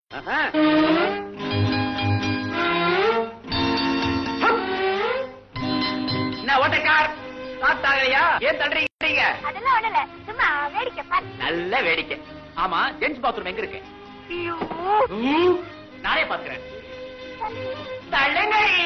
என்ன ஓட்டக்கார் சாப்பிட்டாங்கய்யா? ஏன் தள்ளுறீங்க? அதெல்லாம் ஒண்ணல, சும்மா வேடிக்கை பாரு. நல்ல வேடிக்கை. ஆமா, ஜென்ஸ் பாத்ரூம் எங்க இருக்கு? நானே பாக்குறேன். தள்ளுங்கடி.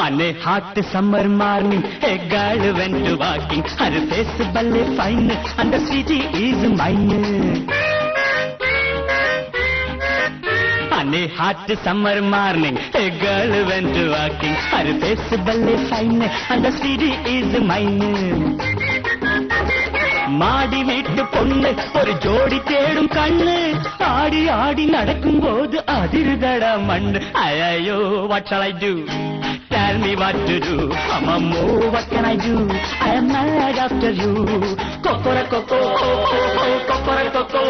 On a hot summer morning, a girl went to walking. Her face very fine, and the city is mine. On a hot summer morning, a girl went to walking. Her face very fine, and the city is mine. மாடி வீட்டு பொண்ணு ஒரு ஜோடி தேடும் கண்ணு ஆடி ஆடி நடக்கும் போது அதிர்தட மண்ணு. ஐயோ, what shall I do? Tell me what to do. Amammo, what can I do? I am mad after you. Kokora koko, kokora koko,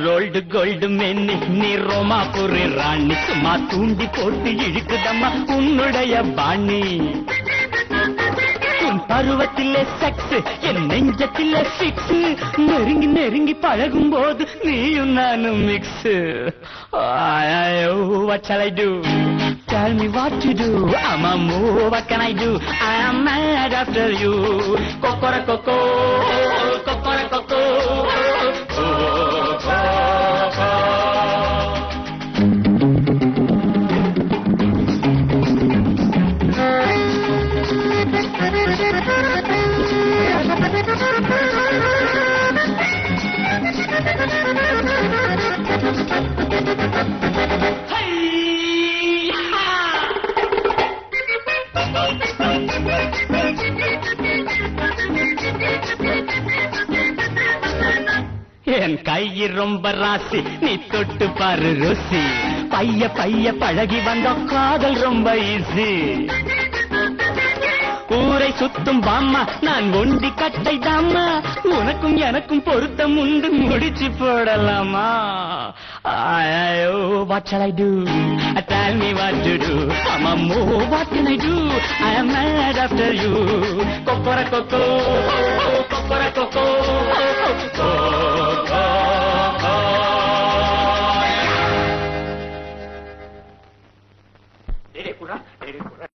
rolled gold மென்னி நீ ரோமாபுரி ராணி சும்மா தூண்டி போட்டு இழுக்குதம்மா உன்னுடைய பாணி. உன் பருவத்திலே செக்ஸ் என் நெஞ்சத்திலே ஃபிக்ஸ் நெருங்கி நெருங்கி பழகும் போது நீயும் நானும் mix. What shall I do? Tell me what to do. Amammo, what can I do? I am mad after you. Kokora koko, kokora koko. என் கை ரொம்ப ராசி நீ தொட்டு பாரு ருசி பைய பைய பழகி வந்த காதல் ரொம்ப ஈஸி. ஊரை சுத்தும் பாம்மா நான் ஒண்டி கட்டை தாம்மா உனக்கும் எனக்கும் பொருத்தம் உண்டு முடிச்சு போடலாமா. What shall I do? Tell me what to do. Amammo, what can I do? I am mad after you. Kokora koko.